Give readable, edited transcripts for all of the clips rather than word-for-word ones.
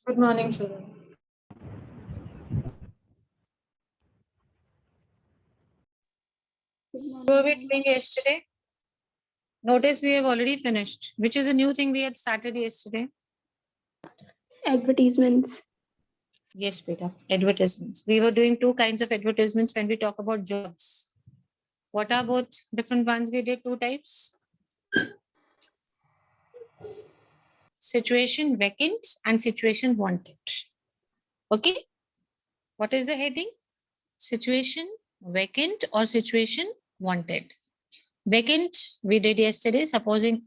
Good morning, children. What were we doing yesterday? Notice we have already finished. Which is a new thing we had started yesterday? Advertisements. Yes, beta. Advertisements. We were doing two kinds of advertisements when we talk about jobs. What are both different ones we did? Two types. Situation vacant and situation wanted. Okay. What is the heading? Situation vacant or situation wanted. Vacant we did yesterday. Supposing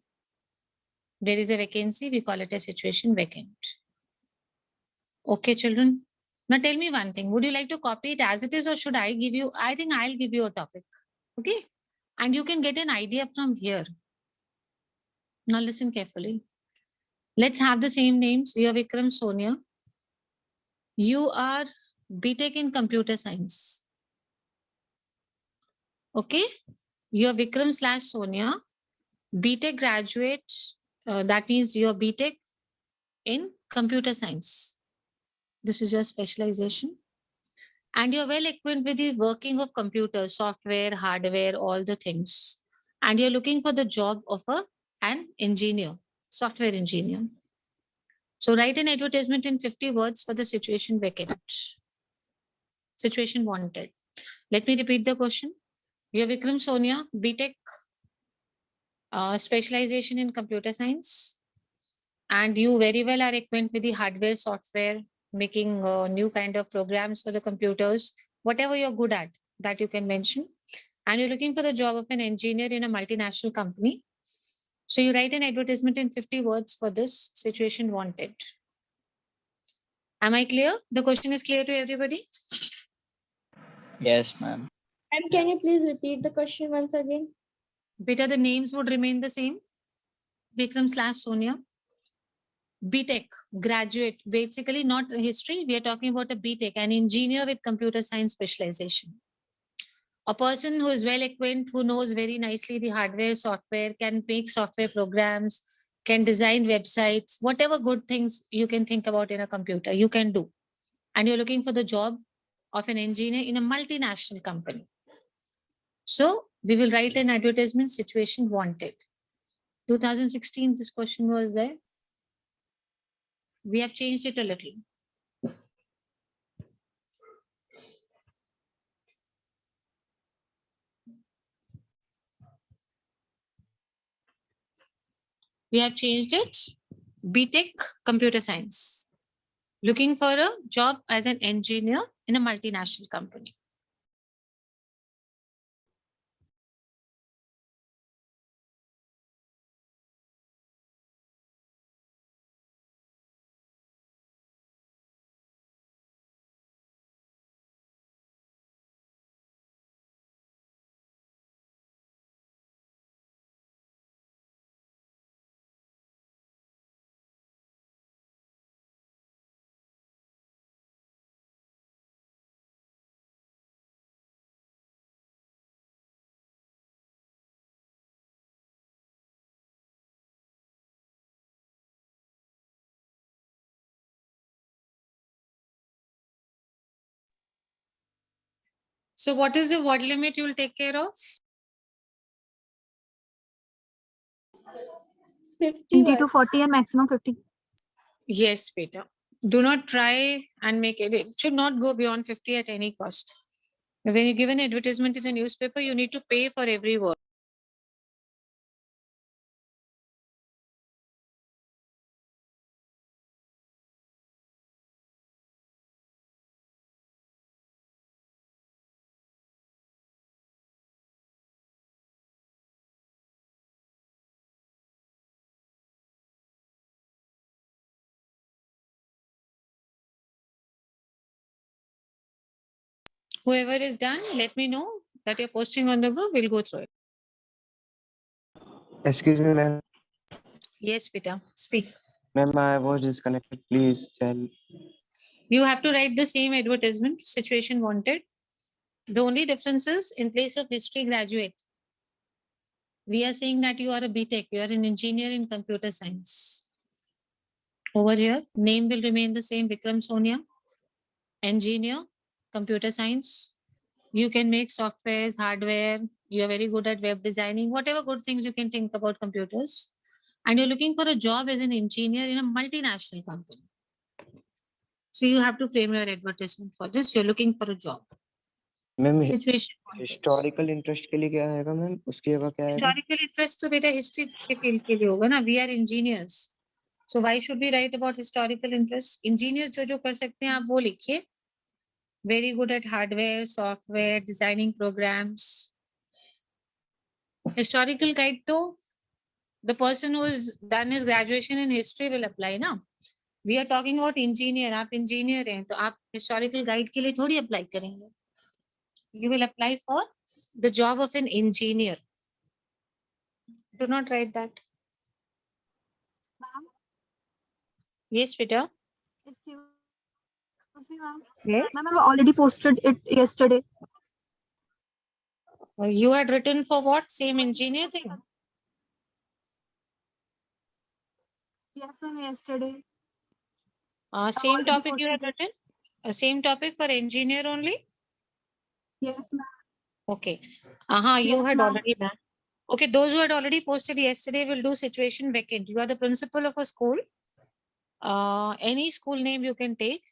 there is a vacancy, we call it a situation vacant. Okay, children. Now tell me one thing. Would you like to copy it as it is or should I give you? I think I'll give you a topic. Okay. And you can get an idea from here. Now listen carefully. Let's have the same names. You are Vikram Sonia. You are BTech in computer science. Okay. You are Vikram / Sonia. BTech graduate. That means you are BTech in computer science. This is your specialization. And you're well equipped with the working of computers, software, hardware, all the things. And you're looking for the job of an engineer, software engineer. So write an advertisement in 50 words for the situation vacant. Situation wanted. Let me repeat the question. You're Vikram Sonia, BTech, specialization in computer science. And you very well are equipped with the hardware, software, making new kind of programs for the computers, whatever you're good at, that you can mention. And you're looking for the job of an engineer in a multinational company. So you write an advertisement in 50 words for this situation wanted. Am I clear? The question is clear to everybody? Yes, ma'am. And can you please repeat the question once again? Beta, the names would remain the same. Vikram / Sonia. BTech, graduate, basically not history. We are talking about a BTech, an engineer with computer science specialization. A person who is well equipped, who knows very nicely the hardware, software, can make software programs, can design websites, whatever good things you can think about in a computer, you can do. And you're looking for the job of an engineer in a multinational company. So we will write an advertisement situation wanted. 2016, this question was there. We have changed it a little. We have changed it. BTech computer science. Looking for a job as an engineer in a multinational company. So what is the word limit you will take care of? 50 20 to words. 40 and maximum 50. Yes, Peter. Do not try and make it. It should not go beyond 50 at any cost. When you give an advertisement in the newspaper, you need to pay for every word. Whoever is done, let me know that you're posting on the group. We'll go through it. Excuse me, ma'am. Yes, Peter. Speak. Ma'am, I was disconnected. Please tell. You have to write the same advertisement, situation wanted. The only difference is in place of history graduate, we are saying that you are a BTech, you are an engineer in computer science. Over here, name will remain the same, Vikram Sonia. Engineer, computer science. You can make softwares, hardware. You are very good at web designing, whatever good things you can think about computers. And you're looking for a job as an engineer in a multinational company. So you have to frame your advertisement for this. You're looking for a job. Ma'am Situation. context. Historical interest के लिए क्या आएगा ma'am, उसकी जगह क्या आएगा? Historical interest तो बेटा history के field के लिए होगा ना. We are engineers. So why should we write about historical interest? Engineers जो कर सकते हैं आप वो लिखिए. Very good at hardware, software, designing programs. Historical guide तो the person who has done his graduation in history will apply ना. We are talking about engineer. आप engineer हैं तो आप historical guide के लिए थोड़ी apply करेंगे. You will apply for the job of an engineer. Do not write that. Yes, Peter. Excuse me, ma'am. Yes. Ma'am, I've already posted it yesterday. You had written for what? Same engineer thing? Yes, ma'am, yesterday. Same already topic you had posted written? Same topic for engineer only? Yes, ma'am. Okay. You Yes, had ma'am. already done. Okay, those who had already posted yesterday will do situation vacant. You are the principal of a school. Any school name you can take.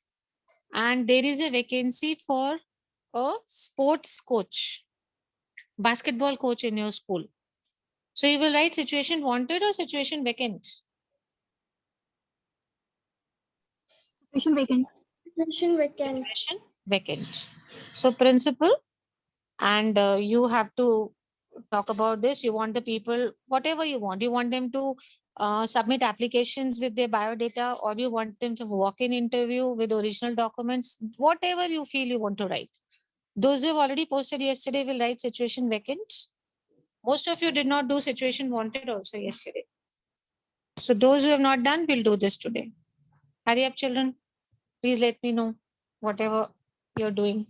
And there is a vacancy for a sports coach, basketball coach in your school. So you will write situation wanted or situation vacant? Situation vacant. Situation vacant. Situation vacant. So principal, and you have to talk about this. You want the people, whatever you want. You want them to submit applications with their biodata, or you want them to walk-in interview with original documents, whatever you feel you want to write. Those who have already posted yesterday will write situation vacant. Most of you did not do situation wanted also yesterday. So those who have not done will do this today. Hurry up, children. Please let me know whatever you're doing.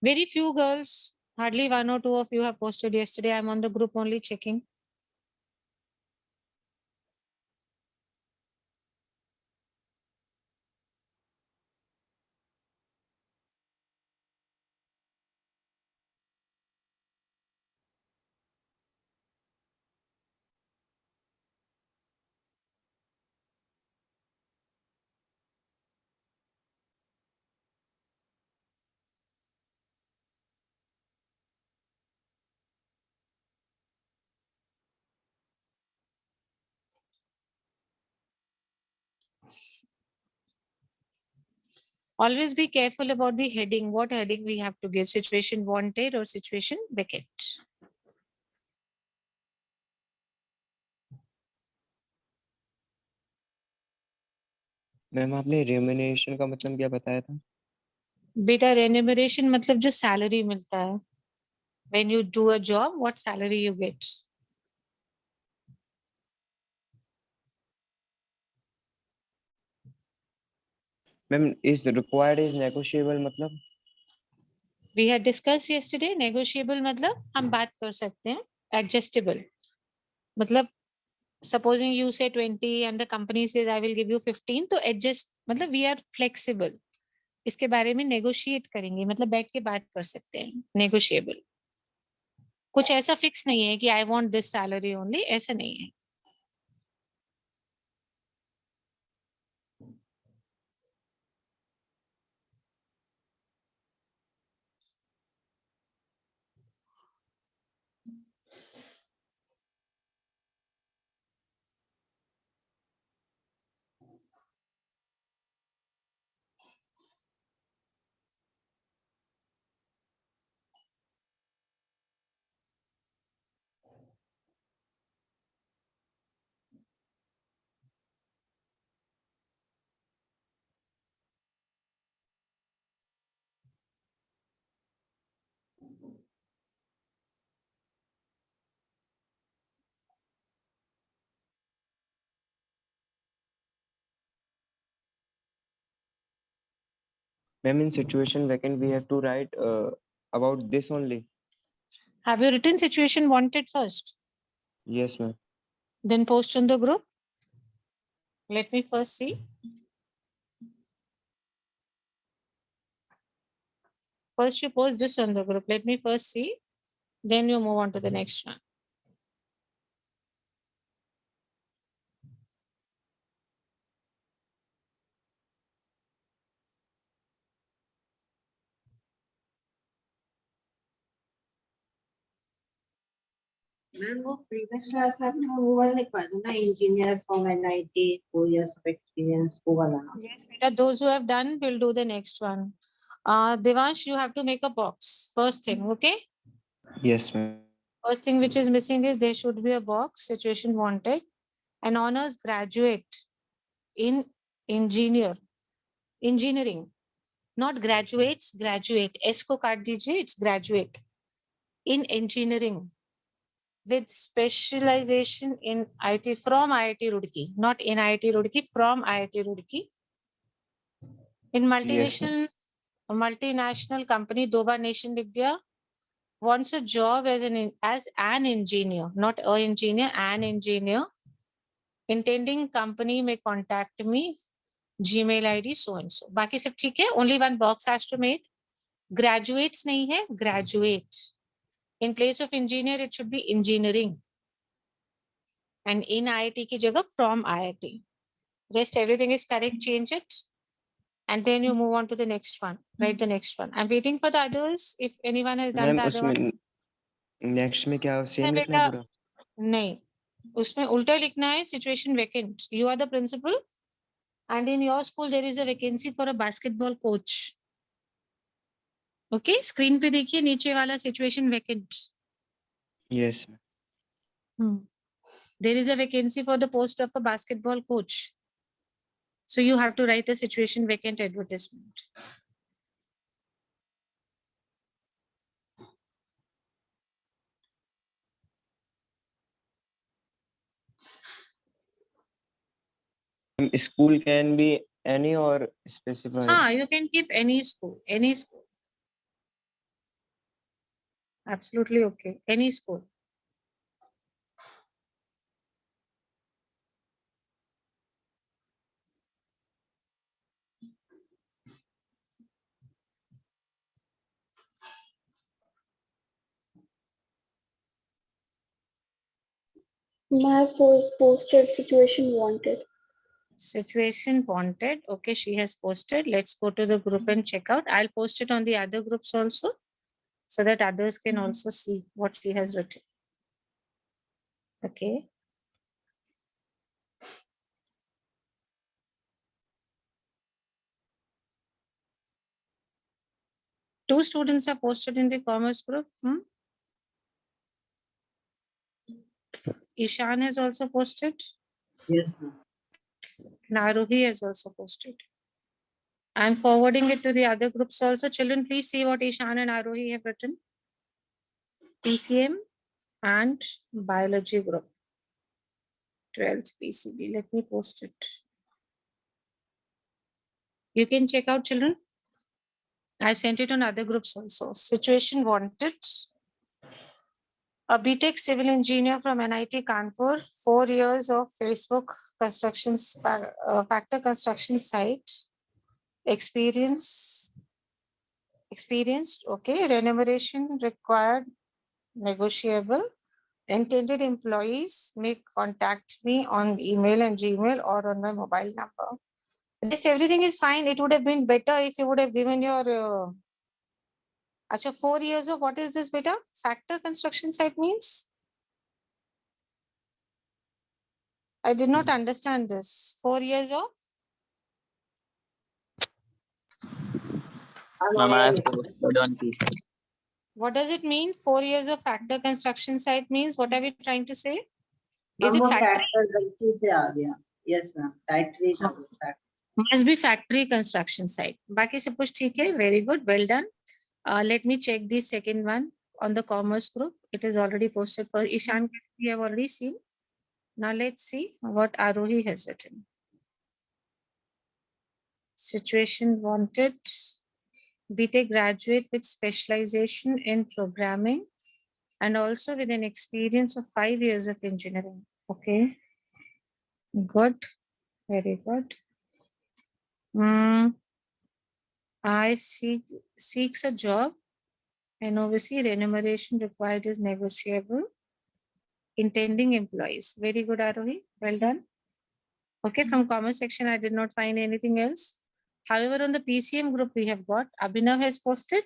Very few girls, hardly 1 or 2 of you have posted yesterday. I'm on the group only checking. Always be careful about the heading. What heading we have to give? Situation wanted or situation vacant? Ma'am आपने remuneration का मतलब क्या बताया था? बेटा remuneration मतलब जो salary मिलता है. When you do a job, what salary you get? Ma'am is required is negotiable मतलब? We had discussed yesterday. Negotiable मतलब हम बात कर सकते हैं. Adjustable मतलब supposing you say 20 and the company says I will give you 15, तो adjust मतलब we are flexible. इसके बारे में negotiate करेंगे, मतलब बैठ के बात कर सकते हैं. Negotiable. कुछ ऐसा फिक्स नहीं है कि I want this salary only, ऐसा नहीं है. Ma'am, in situation vacant, we have to write about this only. Have you written situation wanted first? Yes, ma'am. Then post on the group. Let me first see. First you post this on the group. Let me first see. Then you move on to the next one. Ma'am वो previous class में आपने वो वाला लिखवाया था ना, engineer from NIT 4 years of experience, वो वाला ना. Yes, beta, those who have done will do the next one. Devansh, you have to make a box. First thing, okay? Yes, ma'am. First thing which is missing is there should be a box, situation wanted. An honors graduate in engineering. Not graduates, graduate. S ko kaat dijiye, it's graduate. In engineering. With specialization in IT from IIT Roorkee, not in IIT Roorkee, from IIT Roorkee. In multinational company, दो बार nation लिख दिया. Wants a job as an engineer, not a engineer, an engineer. Intending company may contact me, Gmail ID so and so. बाकी सब ठीक है. Only one box has to made. Graduates नहीं है, graduate. In place of engineer, it should be engineering. And in IIT की जगह from IIT. Rest everything is correct, change it. And then you move on to the next one. Write the next one. I'm waiting for the others. If anyone has done ma'am the other one. उसमें next में क्या उसमें same लिखना है बेटा पूरा? नहीं, उसमें उल्टा लिखना है situation vacant. You are the principal and in your school there is a vacancy for a basketball coach. Okay, screen पे देखिए नीचे वाला situation vacant. Yes, ma'am. There is a vacancy for the post of a basketball coach. So you have to write a situation vacant advertisement. School can be any or specified. हाँ, you can keep any school, any school. Absolutely okay, any school. My posted situation wanted. Situation wanted. Okay, she has posted. Let's go to the group and check out. I'll post it on the other groups also so that others can also see what she has written. Okay. Two students are posted in the commerce group. Ishan has also posted. Yes, ma'am. Naruhi has also posted. I'm forwarding it to the other groups also. Children, please see what Ishan and Arohi have written. PCM and biology group. 12th PCB. Let me post it. You can check out, children. I sent it on other groups also. Situation wanted. A BTech civil engineer from NIT Kanpur, 4 years of Facebook constructions, factor construction site. Experienced, okay. Remuneration required, negotiable. Intended employees may contact me on email and Gmail or on my mobile number. Rest everything is fine. It would have been better if you would have given your 4 years of what is this beta? Factor construction site means? I did not understand this. 4 years of? What does it mean? 4 years of factor construction site means? What are we trying to say? Is ma'am it वो factory? Character गलती से आ गया. Yes, ma'am. Factory का factory. Must be factory construction site. बाकी सब कुछ ठीक है. Very good. Well done. Let me check the second one on the commerce group. It is already posted for Ishan. We have already seen. Now let's see what Arohi has written. Situation wanted. BTech graduate with specialization in programming and also with an experience of 5 years of engineering. Okay. Good. Very good. I seeks a job, and obviously remuneration required is negotiable. Intending employees. Very good, Arohi. Well done. Okay, from comment section, I did not find anything else. However, on the PCM group, we have got Abhinav has posted.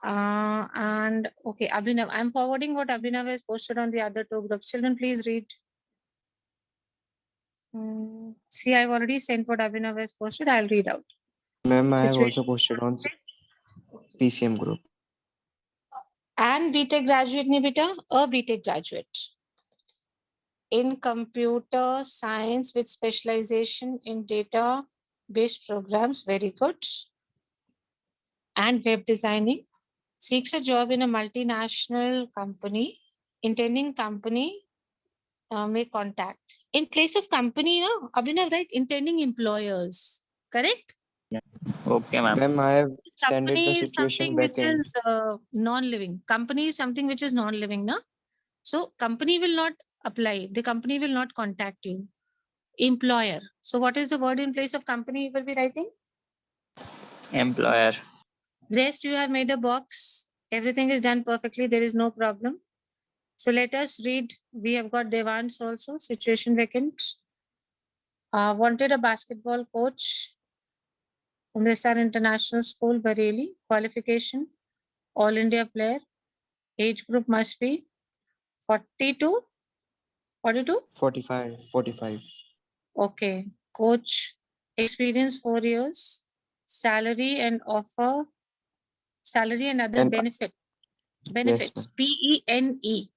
And okay, Abhinav, I'm forwarding what Abhinav has posted on the other two groups. Children, please read. See, I've already sent what Abhinav has posted. I'll read out. Ma'am, I have Situation. also posted on PCM group. And BTech graduate ne beta, a BTech graduate in computer science with specialization in data-based programs. Very good. And web designing. Seeks a job in a multinational company. Intending company may contact. In place of company, no, Abhinav, right? Intending employers. Correct? Okay, ma'am. Ma'am, I have This sent it the company is situation something which backend. is non-living. Company is something which is non-living, no? So company will not apply. The company will not contact you. Employer. So what is the word in place of company you will be writing? Employer. Rest you have made a box. Everything is done perfectly. There is no problem. So let us read. We have got Devans also. Situation vacant. Wanted a basketball coach. Umritsar International School, Bareilly. Qualification. All India player. Age group must be 42. 42? 45. Okay. Coach. Experience 4 years. Salary and offer. Salary and other And benefit. yes, Benefits. ma'am. PENE.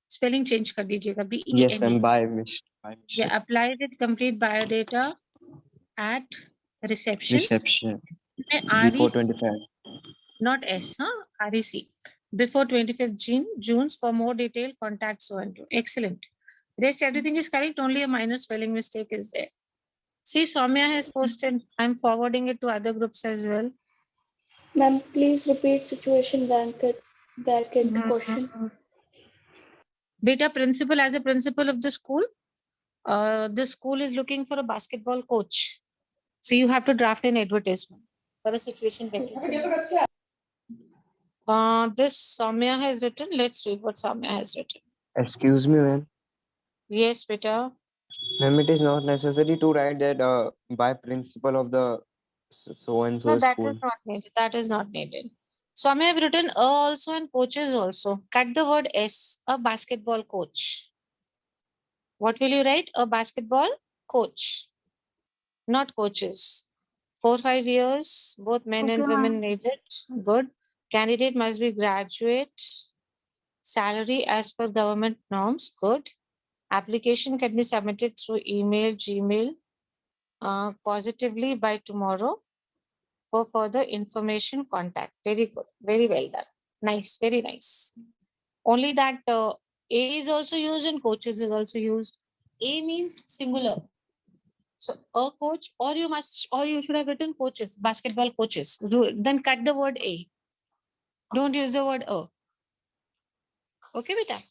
Spelling change कर दीजिएगा. Yes, ma'am. BENE. By mistake. Yeah, apply with complete biodata at reception. Reception में before REC, 25. not S, huh? REC. Before 25th June. For more detail, contact so and so. Excellent. Rest everything is correct. Only a minor spelling mistake is there. See, Soumya has posted. I'm forwarding it to other groups as well. Ma'am, please repeat situation bracket question. Beta principal, as a principal of the school is looking for a basketball coach. So you have to draft an advertisement for a situation vacancy. This Soumya has written. Let's read what Soumya has written. Excuse me, ma'am. Yes, beta. Ma'am, it is not necessary to write that by principal of the so and so No, that school. is not needed. That is not needed. Soumya have written a also and coaches also. Cut the word S, a basketball coach. What will you write? A basketball coach, not coaches. 4-5 years, both men and Okay, women ma'am. needed. Good. Candidate must be graduate. Salary as per government norms. Good. Application can be submitted through email, Gmail, positively by tomorrow. For further information, contact. Very good. Very well done. Nice. Very nice. Only that A is also used and coaches is also used. A means singular. So a coach, or you should have written coaches, basketball coaches. Then cut the word A. Don't use the word a. Okay, beta.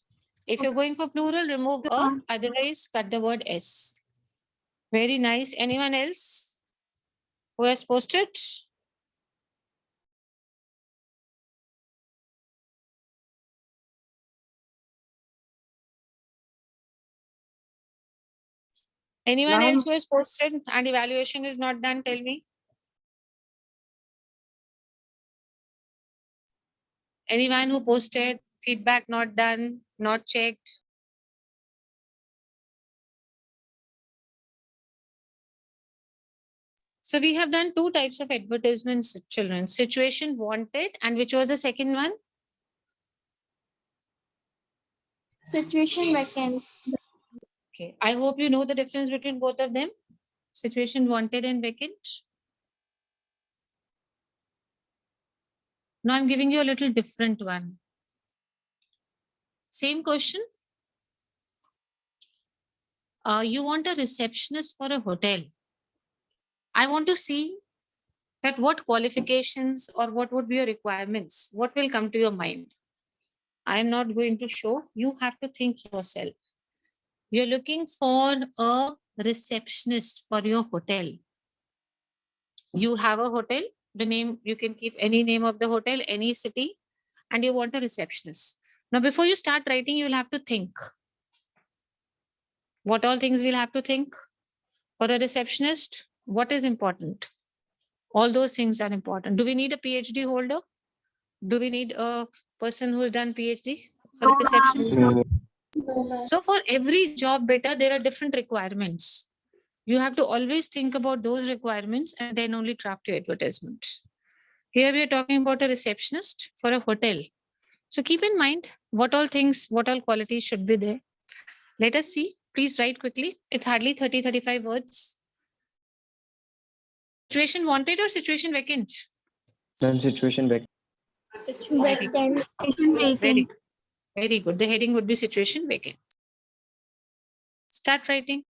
If you're going for plural, remove a. Otherwise, cut the word S. Very nice. Anyone else who has posted? Anyone Ma'am. else who has posted and evaluation is not done, tell me. Anyone who posted feedback not done, not checked? So we have done two types of advertisements, children. Situation wanted, and which was the second one? Situation vacant. Okay. I hope you know the difference between both of them. Situation wanted and vacant. Now I'm giving you a little different one. Same question. You want a receptionist for a hotel. I want to see that what qualifications or what would be your requirements. What will come to your mind? I'm not going to show. You have to think yourself. You're looking for a receptionist for your hotel. You have a hotel, the name, you can keep any name of the hotel, any city, and you want a receptionist. Now, before you start writing, you'll have to think. What all things we'll have to think? For a receptionist, what is important? All those things are important. Do we need a PhD holder? Do we need a person who's done PhD for No, the receptionist? No, No, ma'am. So for every job better, there are different requirements. You have to always think about those requirements and then only draft your advertisement. Here we are talking about a receptionist for a hotel. So keep in mind what all things, what all qualities should be there. Let us see. Please write quickly. It's hardly 30-35 words. Situation wanted or situation vacant? ma'am, situation vacant. Vacant. Situation Very, vacant. very good. The heading would be situation vacant. Start writing.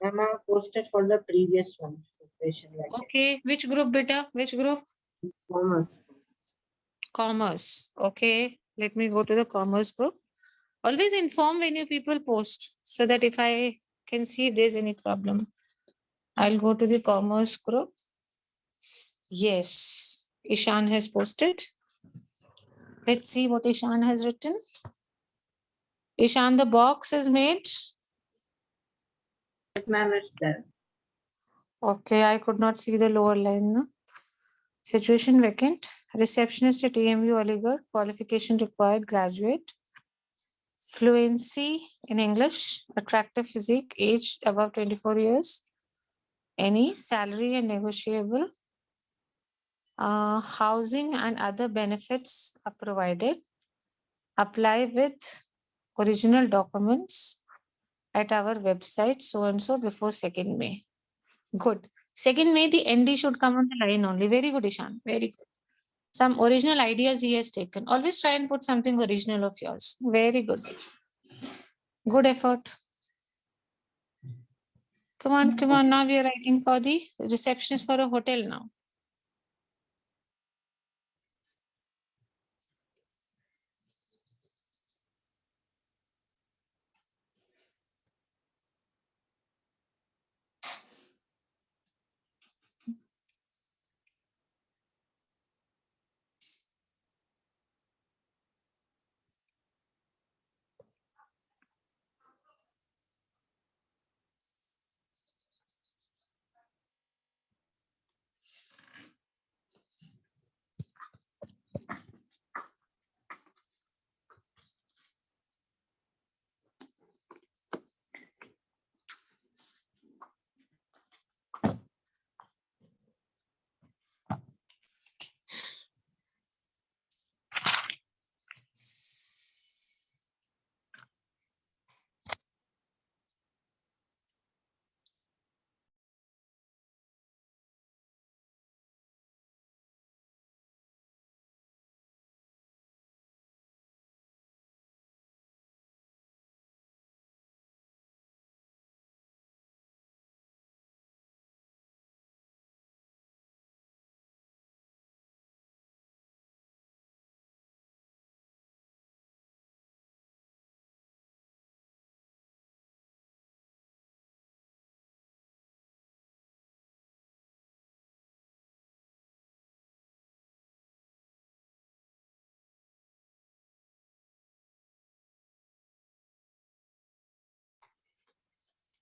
Ma'am, I posted for the previous one. Situation like Okay. Which group, beta? Which group? commerce. Commerce. Okay. Let me go to the commerce group. Always inform when you people post so that if I can see if there's any problem. I'll go to the commerce group. Yes. Ishan has posted. Let's see what Ishan has written. Ishan, the box is made. Yes, ma'am, it's there. Okay, I could not see the lower line. No? Situation vacant. Receptionist at EMU Aligarh. Qualification required. Graduate. Fluency in English. Attractive physique. Age above 24 years. Any salary and negotiable. Housing and other benefits are provided. Apply with original documents at our website so and so before 2nd May. Good. 2nd May, the ND should come on the line only. Very good, Ishan. Very good. Some original ideas he has taken. Always try and put something original of yours. Very good. Good effort. Come on, come on. Now we are writing for the receptionist for a hotel now.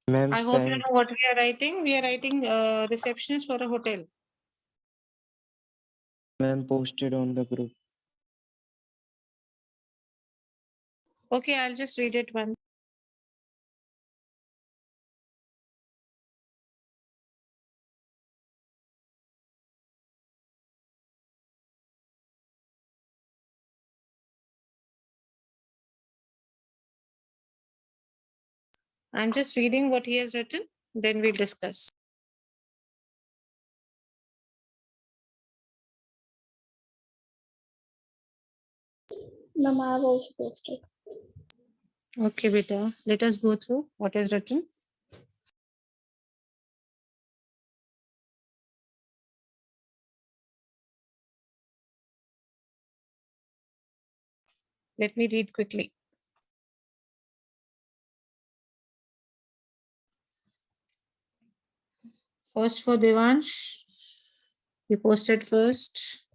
Ma'am, I hope you sent. know what we are writing. We are writing receptionist for a hotel. Ma'am, posted on the group. Okay, I'll just read it once. I'm just reading what he has written, then we'll discuss. Ma'am, I have also posted. Okay, beta. Let us go through what is written. Let me read quickly. First for Devansh, he posted first.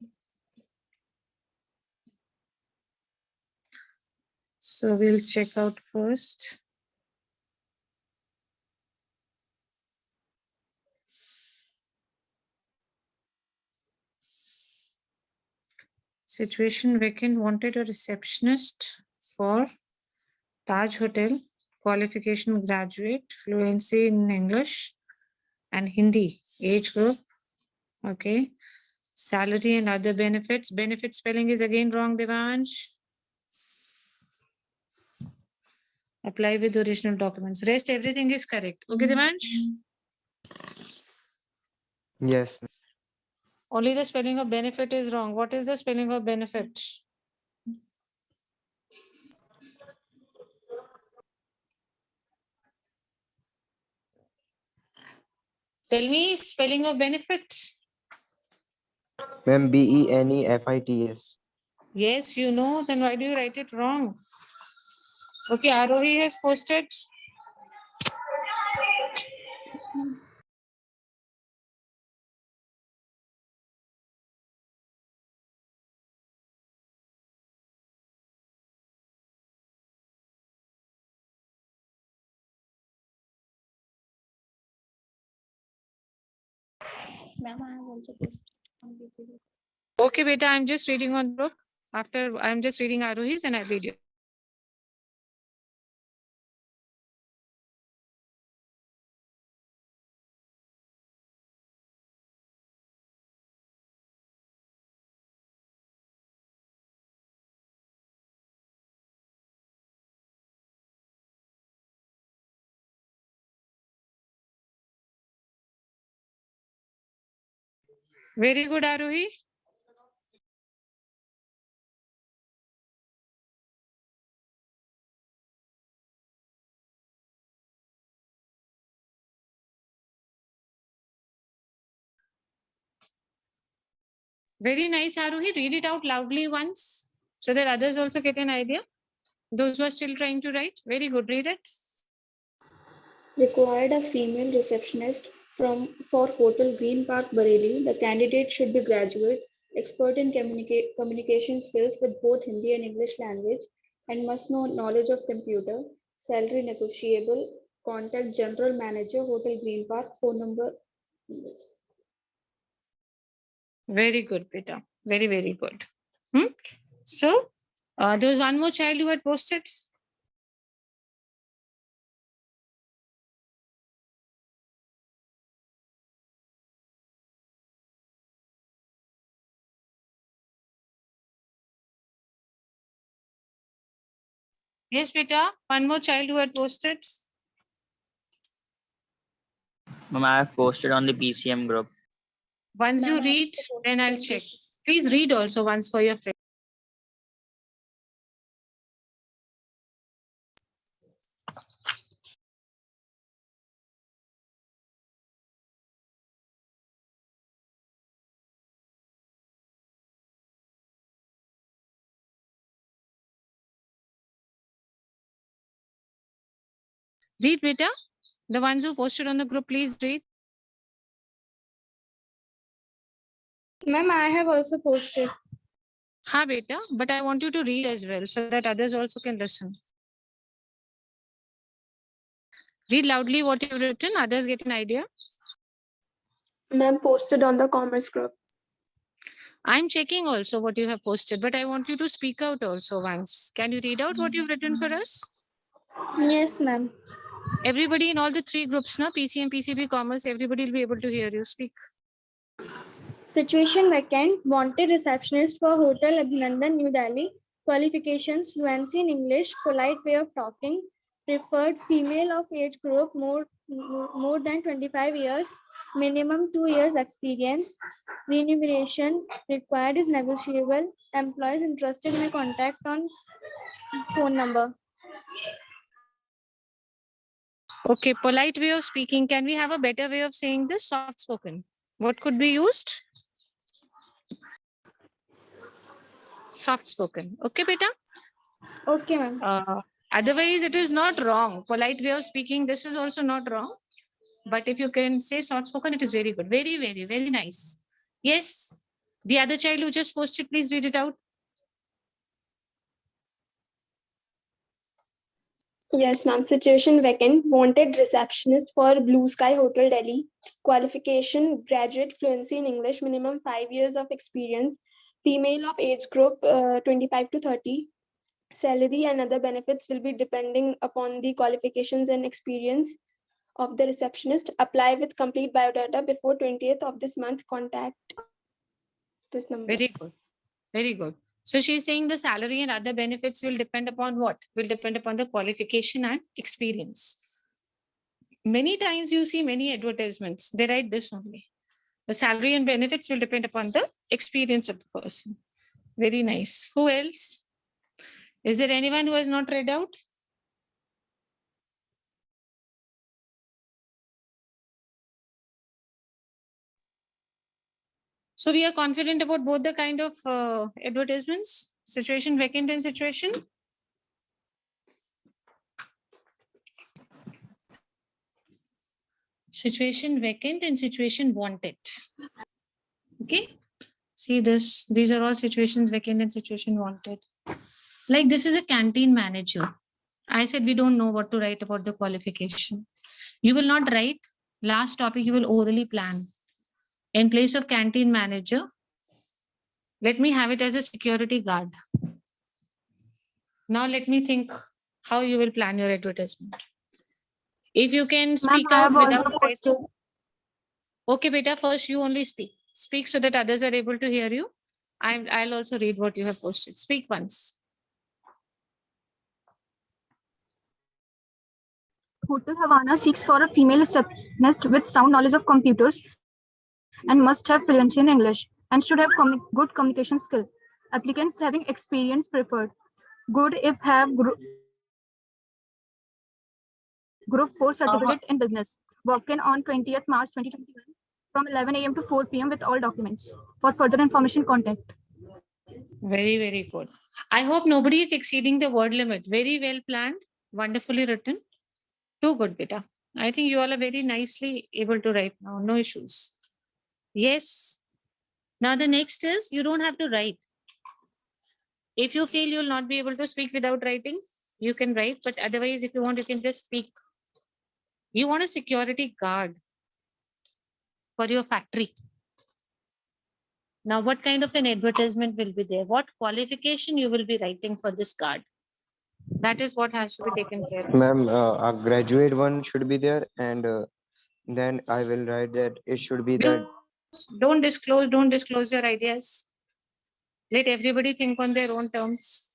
So we'll check out first. Situation vacant, wanted a receptionist for Taj Hotel, qualification graduate, fluency in English and Hindi, age group. Okay. Salary and other benefits. Benefit spelling is again wrong, Devansh. Apply with original documents. Rest everything is correct. Okay, Devansh? Yes, ma'am. Only the spelling of benefit is wrong. What is the spelling of benefit? Tell me spelling of benefit. Ma'am, BENEFITS. Yes, you know, then why do you write it wrong? Okay, Arohi has posted. Ma'am, I have also posted on BPD. Okay, beta, I'm just reading on group. After I'm just reading Arohi's and I read you. Very good, Arohi. Very nice, Arohi. Read it out loudly once so that others also get an idea. Those who are still trying to write, very good. Read it. Required a female receptionist for Hotel Green Park, Bareilly. The candidate should be graduate, expert in communication skills with both Hindi and English language, and must know knowledge of computer. Salary negotiable. Contact General Manager, Hotel Green Park. Phone number. Very good, beta. Very, very good. So, there was one more child who had posted. Yes, beta. One more child who had posted. Ma'am, I have posted on the PCM group. Once you Ma'am, I read, also then I'll posted. check. Please read also once for your friend. Read, beta. The ones who posted on the group, please read. Ma'am, I have also posted. Ha, beta. But I want you to read as well so that others also can listen. Read loudly what you've written. Others get an idea. Ma'am, posted on the commerce group. I'm checking also what you have posted, but I want you to speak out also once. Can you read out what you've written for us? Yes, ma'am. Everybody in all the three groups, na, PCM, PCB, Commerce, everybody will be able to hear you speak. Situation vacant. Wanted receptionist for Hotel Abhinandan, New Delhi. Qualifications: fluency in English, polite way of talking. Preferred female of age group more than 25 years. Minimum 2 years experience. Remuneration required is negotiable. Employees interested may contact on phone number. Okay, polite way of speaking. Can we have a better way of saying this? Soft spoken. What could be used? Soft spoken. Okay, beta. Okay, ma'am. Otherwise, it is not wrong. Polite way of speaking, this is also not wrong. But if you can say soft spoken, it is very good. Very, very, very nice. Yes. The other child who just posted, please read it out. Yes, ma'am. Situation vacant. Wanted receptionist for Blue Sky Hotel, Delhi. Qualification graduate, fluency in English, minimum 5 years of experience. Female of age group 25 to 30. Salary and other benefits will be depending upon the qualifications and experience of the receptionist. Apply with complete biodata before 20th of this month. Contact this number. Very good. Very good. So she's saying the salary and other benefits will depend upon what? Will depend upon the qualification and experience. Many times you see many advertisements, they write this only. The salary and benefits will depend upon the experience of the person. Very nice. Who else? Is there anyone who has not read out? So we are confident about both the kind of advertisements, situation vacant and situation. Situation vacant and situation wanted. Okay. See this, these are all situations vacant and situation wanted. Like this is a canteen manager. I said we don't know what to write about the qualification. You will not write. Last topic you will orally plan. In place of canteen manager, let me have it as a security guard. Now let me think how you will plan your advertisement. If you can speak out without writing. Okay, beta, first you only speak. Speak so that others are able to hear you. I'll also read what you have posted. Speak once. Hotel Havana seeks for a female receptionist with sound knowledge of computers and must have fluency in English and should have good communication skill. Applicants having experience preferred. Good if have Group 4 certificate in business. Walk in on 20th March 2021 from 11 a.m. to 4 p.m. with all documents. For further information, contact. Very, very good. I hope nobody is exceeding the word limit. Very well planned, wonderfully written. Too good, beta. I think you all are very nicely able to write now. No issues. Yes. Now the next is you don't have to write. If you feel you'll not be able to speak without writing, you can write. But otherwise, if you want, you can just speak. You want a security guard for your factory. Now, what kind of an advertisement will be there? What qualification you will be writing for this guard? That is what has to be taken care of. Ma'am, a graduate one should be there, and then I will write that it should be that. Don't disclose your ideas. Let everybody think on their own terms.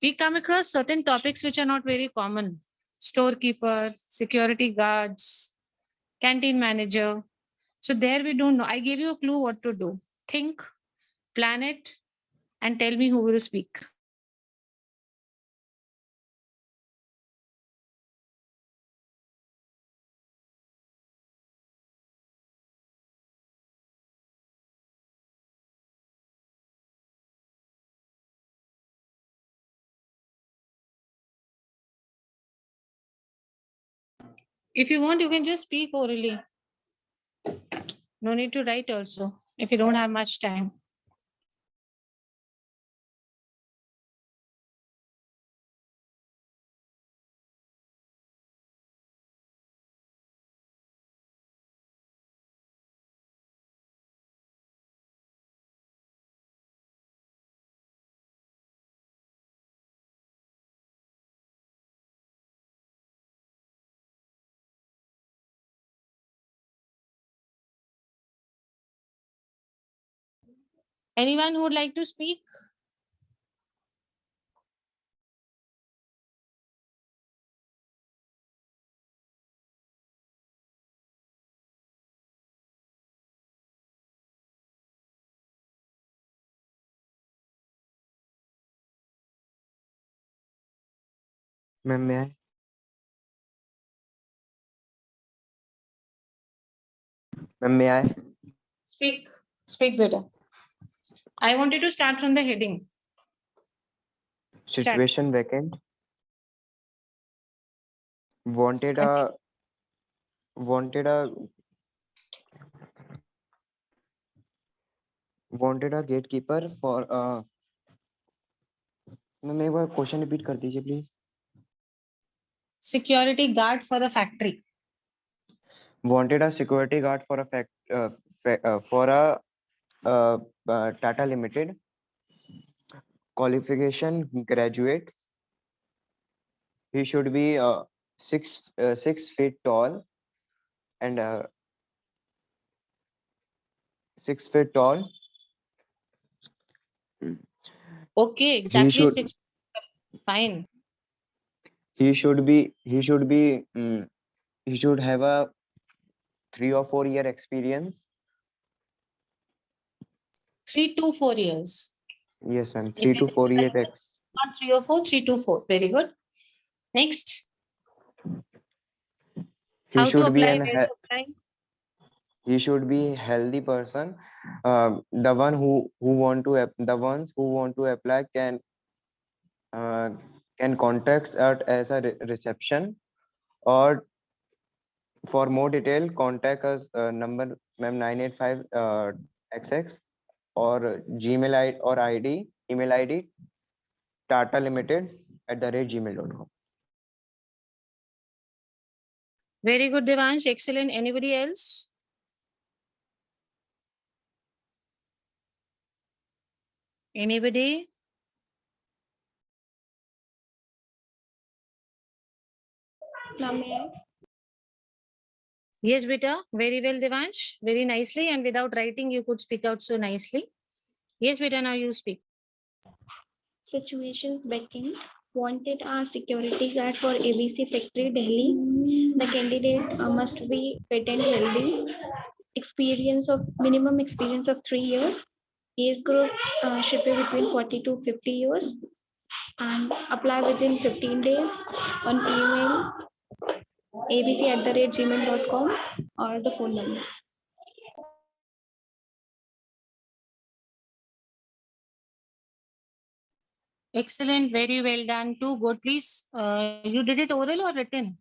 We come across certain topics which are not very common. Storekeeper, security guards, canteen manager. So there we don't know. I gave you a clue what to do. Think, plan it, and tell me who will speak. If you want, you can just speak orally. No need to write also, if you don't have much time. Anyone who would like to speak? Ma'am, may I? Ma'am, may I? Speak better. I wanted to start from the heading. Situation vacant. Wanted a wanted a wanted a gatekeeper for मैं एक बार question repeat कर दीजिए please. Security guard for a factory. Wanted a security guard for a for a Tata Limited. Qualification graduate. He should be 6 feet tall and 6 feet tall. Okay, exactly should- 6. Fine. He should have a 3 or 4 year experience. 3 to 4 years. Yes, ma'am. If 3 to it 4 is year like not 3 or 4, 3 to 4. Very good. Next. How to should be apply? an Where to apply? he should be healthy person. The ones who want to apply can contact us as a reception, or for more detail contact us number ma'am 985 XX, or Gmail ID or email ID tatalimited@gmail.com. Very good, Devansh. Excellent. Anybody else? Anybody? Ma'am, may I? Yes, beta. Very well, Devansh. Very nicely. And without writing, you could speak out so nicely. Yes, beta. Now you speak. Situations vacant. Wanted a security guard for ABC Factory, Delhi. The candidate must be patent healthy. Minimum experience of 3 years. Age group should be between 40 to 50 years. And apply within 15 days on email abc@gmail.com or the phone number. Excellent. Very well done. Too good. Please, you did it oral or written?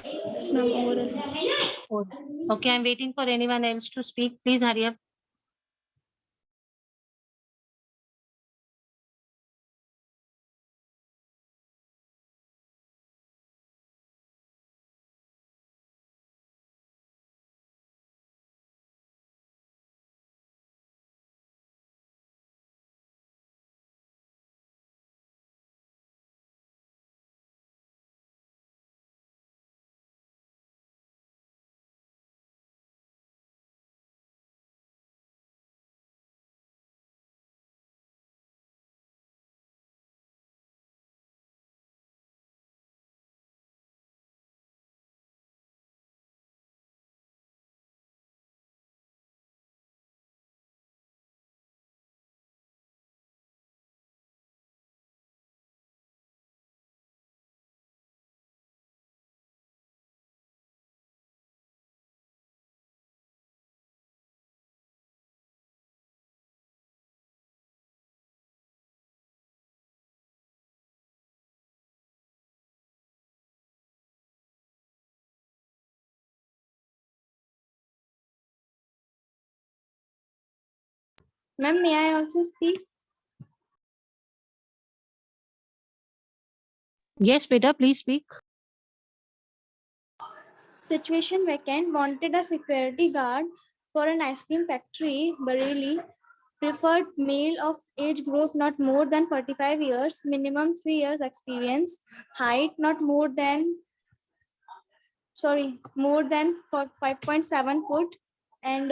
Ma'am, oral. Oral. Okay, I'm waiting for anyone else to speak. Please hurry up. Ma'am, may I also speak? Yes, beta. Please speak. Situation vacant. Wanted a security guard for an ice cream factory, Bareilly. Preferred male of age group not more than 45 years. Minimum 3 years experience. Height not more than more than 5.7 foot, and